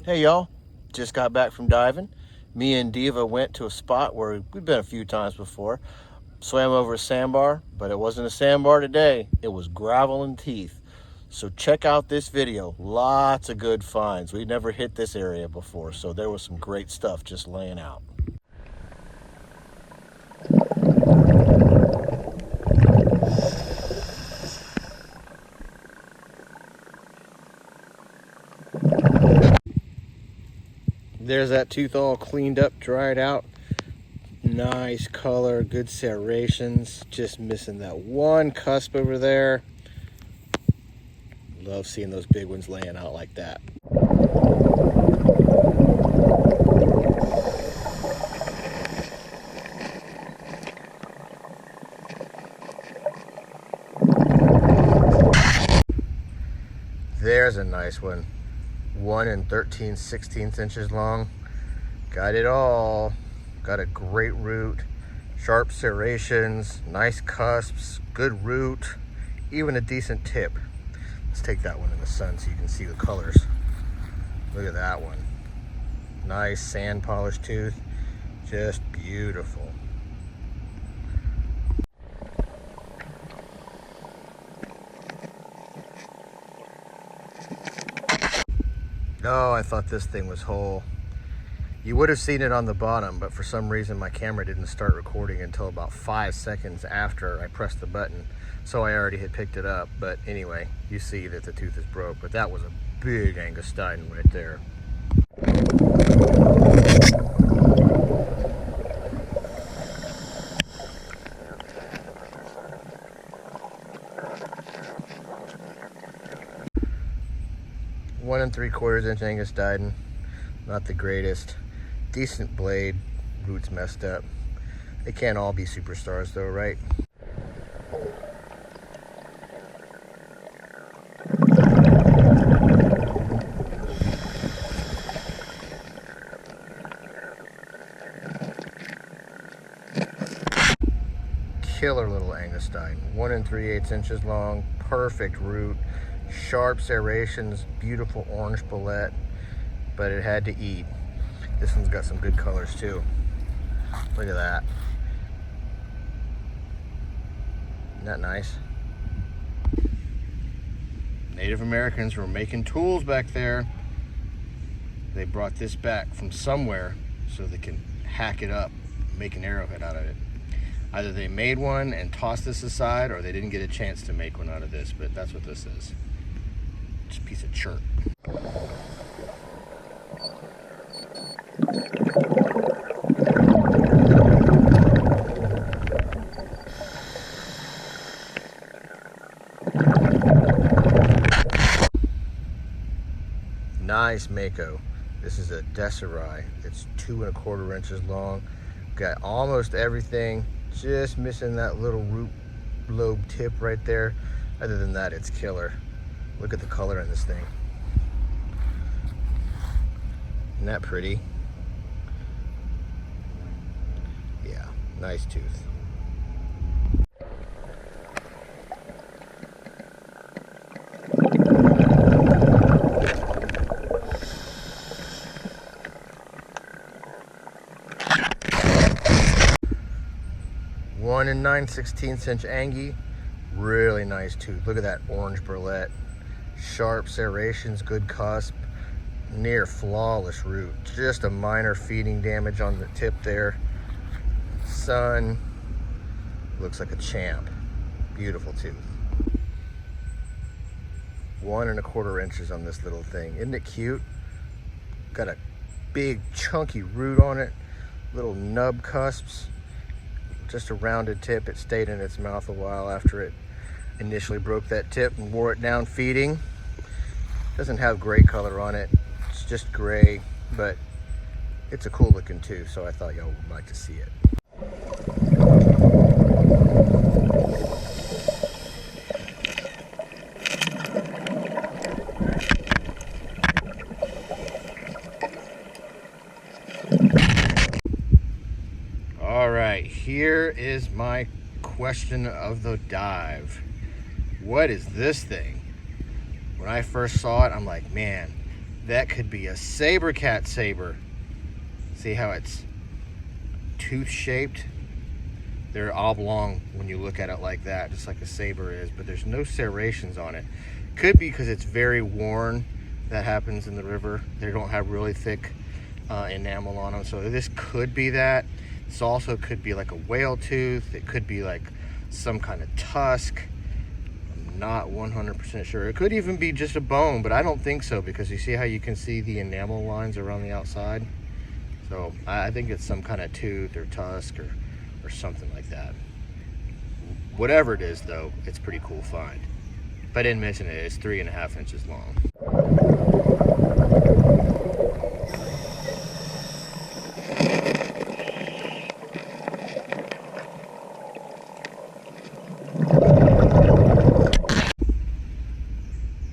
Hey y'all, just got back from diving. Me and Diva went to a spot where we've been a few times before. Swam over a sandbar, but it wasn't a sandbar today. It was gravel and teeth. So check out this video. Lots of good finds. We never hit this area before, so there was some great stuff just laying out. There's that tooth all cleaned up, dried out. Nice color, good serrations. Just missing that one cusp over there. Love seeing those big ones laying out like that. There's a nice one. 1 13/16 inches long. Got it all. Got a great root, sharp serrations, nice cusps, good root, even a decent tip. Let's take that one in the sun so you can see the colors. Look at that one. Nice sand polished tooth, just beautiful. Oh, I thought this thing was whole. You would have seen it on the bottom, but for some reason my camera didn't start recording until about 5 seconds after I pressed the button. So I already had picked it up. But anyway, you see that the tooth is broke, but that was a big Angustiden right there. One 3/4 inch Angustiden, not the greatest. Decent blade, roots messed up. They can't all be superstars though, right? Killer little Angustiden, 1 3/8 inches long, perfect root, sharp serrations, beautiful orange bullet, but it had to eat. This one's got some good colors too. Look at that. Isn't that nice? Native Americans were making tools back there. They brought this back from somewhere so they can hack it up, make an arrowhead out of it. Either they made one and tossed this aside, or they didn't get a chance to make one out of this, but that's what this is. Just a piece of chert. Nice mako. This is a Deserai. It's 2 1/4 inches long. Got almost everything, just missing that little root lobe tip right there. Other than that, it's killer. Look at the color in this thing. Isn't that pretty? Yeah, nice tooth. One 9/16 inch Angie, really nice tooth. Look at that orange burlette, sharp serrations, good cusp, near flawless root. Just a minor feeding damage on the tip there. Sun, looks like a champ. Beautiful tooth. 1 1/4 inches on this little thing. Isn't it cute? Got a big chunky root on it, little nub cusps. Just a rounded tip. It stayed in its mouth a while after it initially broke that tip and wore it down feeding. Doesn't have great color on it. It's just gray, but it's a cool looking tooth, so I thought y'all would like to see it. All right, here is my question of the dive. What is this thing? When I first saw it, I'm like, man, That could be a saber cat saber. See how it's tooth shaped? They're oblong when you look at it like that, just like a saber is, but there's no serrations on it. Could be because it's very worn. That happens in the river. They don't have really thick enamel on them, so this could be that. This also could be like a whale tooth. It could be like some kind of tusk. I'm not 100% sure. It could even be just a bone, but I don't think so, because you see how you can see the enamel lines around the outside? So I think it's some kind of tooth or tusk or something like that. Whatever it is though, it's a pretty cool find. If I didn't mention it, it's 3.5 inches long.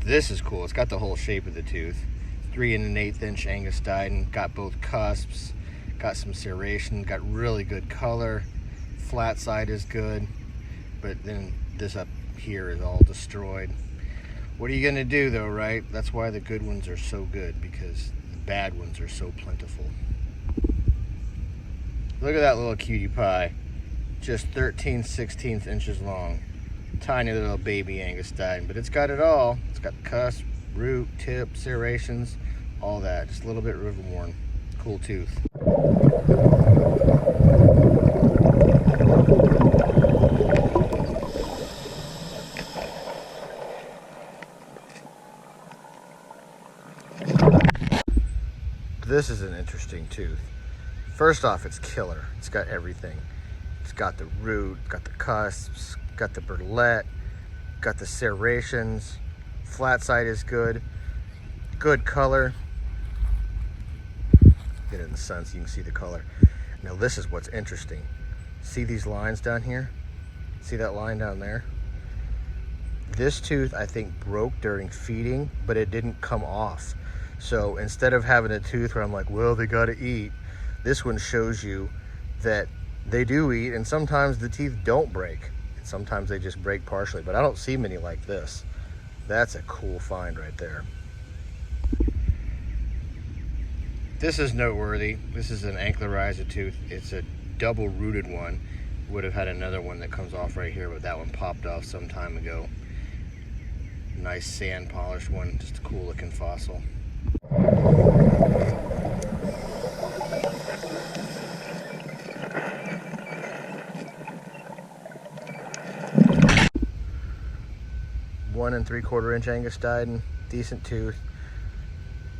This is cool. It's got the whole shape of the tooth. 3 1/8 inch Angustiden, got both cusps, got some serration, got really good color. Flat side is good, but then this up here is all destroyed. What are you gonna do though, right? That's why the good ones are so good, because the bad ones are so plentiful. Look at that little cutie pie. Just 13/16 inches long. Tiny little baby Angustiden, but it's got it all. It's got the cusp, root, tip, serrations, all that. Just a little bit river worn. Cool tooth. This is an interesting tooth. First off, it's killer. It's got everything. It's got the root, got the cusps, got the burlette, got the serrations. Flat side is good. Good color. Get it in the sun so you can see the color. Now this is what's interesting. See these lines down here? See that line down there? This tooth, I think, broke during feeding, but it didn't come off. So instead of having a tooth where I'm like, well, they gotta eat, this one shows you that they do eat, and sometimes the teeth don't break. Sometimes they just break partially, but I don't see many like this. That's a cool find right there. This is noteworthy. This is an Angustidens tooth. It's a double rooted one. Would have had another one that comes off right here, but that one popped off some time ago. Nice sand polished one, just a cool looking fossil. One and 3/4 inch Angustiden, decent tooth,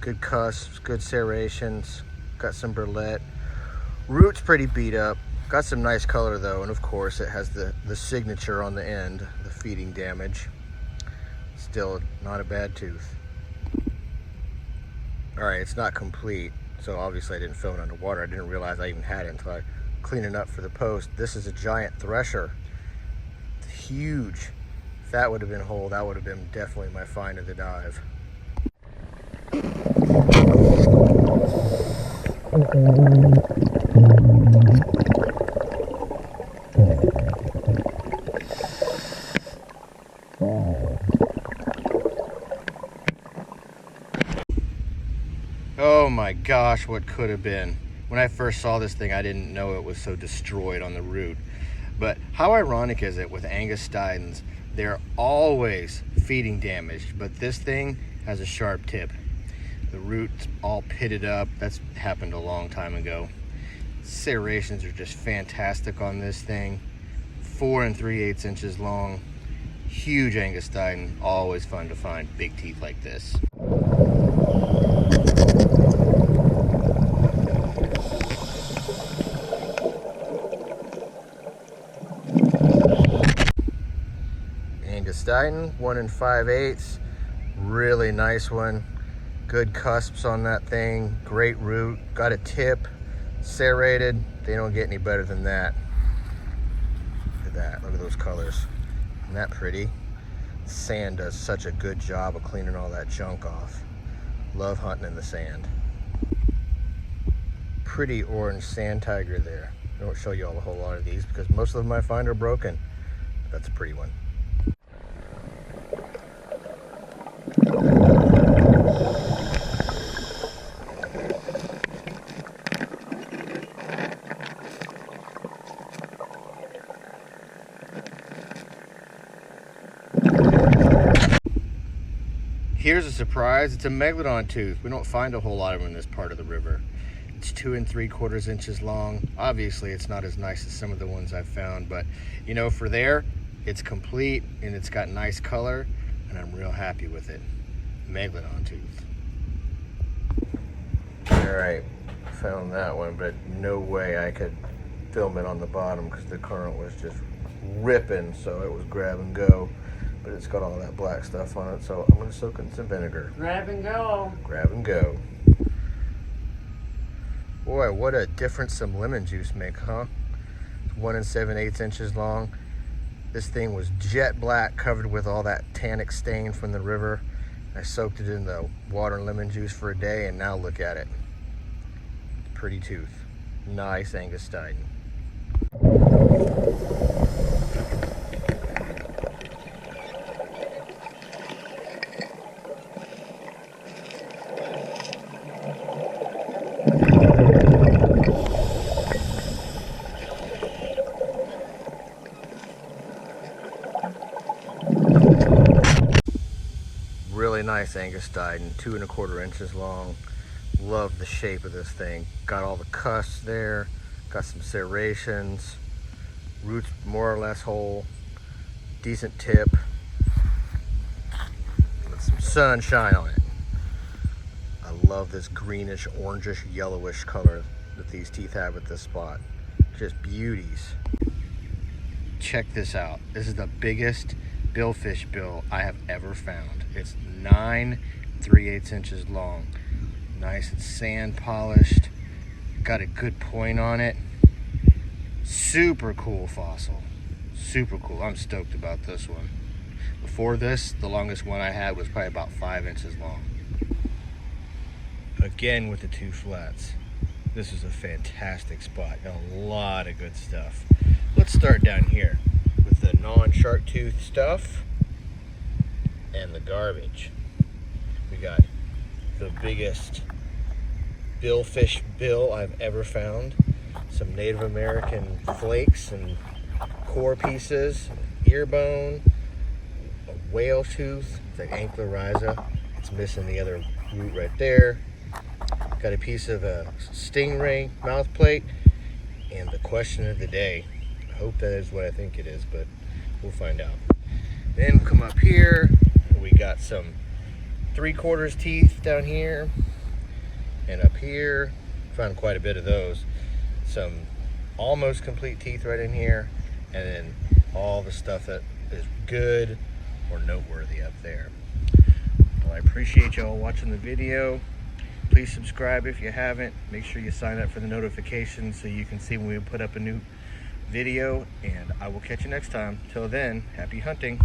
good cusps, good serrations, got some burlette. Root's pretty beat up, got some nice color though, and of course it has the signature on the end, the feeding damage. Still not a bad tooth. All right, it's not complete, so obviously I didn't film it underwater. I didn't realize I even had it until I cleaned it up for the post. This is a giant thresher. It's huge. If that would have been whole, that would have been definitely my find of the dive. Oh my gosh, what could have been. When I first saw this thing, I didn't know it was so destroyed on the root. But how ironic is it with Angustidens? They're always feeding damaged, but this thing has a sharp tip. The root's all pitted up. That's happened a long time ago. Serrations are just fantastic on this thing. 4 3/8 inches long. Huge Angustiden, always fun to find big teeth like this. Angustiden, 1 5/8, really nice one. Good cusps on that thing, great root, got a tip, serrated. They don't get any better than that. Look at that, look at those colors. Isn't that pretty? Sand does such a good job of cleaning all that junk off. Love hunting in the sand. Pretty orange sand tiger there. I won't show you all a whole lot of these because most of them I find are broken. That's a pretty one. Here's a surprise. It's a Megalodon tooth. We don't find a whole lot of them in this part of the river. It's 2 3/4 inches long. Obviously, it's not as nice as some of the ones I've found, but you know, for there, it's complete and it's got nice color, and I'm real happy with it. Megalodon tooth. All right, found that one, but no way I could film it on the bottom because the current was just ripping, so it was grab and go. But it's got all that black stuff on it, so I'm going to soak it in some vinegar. Grab and go. Grab and go. Boy, what a difference some lemon juice make, huh? 1 7/8 inches long. This thing was jet black, covered with all that tannic stain from the river. I soaked it in the water and lemon juice for a day, and now look at it. Pretty tooth. Nice Angustiden. Really nice Angustiden, 2 1/4 inches long. Love the shape of this thing. Got all the cusps there, got some serrations, roots more or less whole, decent tip, with some sunshine on it. I love this greenish, orangish, yellowish color that these teeth have at this spot. Just beauties. Check this out. This is the biggest billfish bill I have ever found. It's 9 3/8 inches long. Nice and sand polished. Got a good point on it. Super cool fossil. Super cool. I'm stoked about this one. Before this, the longest one I had was probably about 5 inches long. Again with the 2 flats. This is a fantastic spot. Got a lot of good stuff. Let's start down here with the non-shark tooth stuff and the garbage. We got the biggest billfish bill I've ever found. Some Native American flakes and core pieces, ear bone, a whale tooth, the Angustidens. It's missing the other root right there. Got a piece of a stingray mouth plate, and the question of the day. I hope that is what I think it is, but we'll find out. Then come up here, we got some 3/4 teeth down here, and up here, found quite a bit of those. Some almost complete teeth right in here, and then all the stuff that is good or noteworthy up there. Well, I appreciate y'all watching the video. Please subscribe if you haven't. Make sure you sign up for the notifications so you can see when we put up a new video, and I will catch you next time. Till then, happy hunting.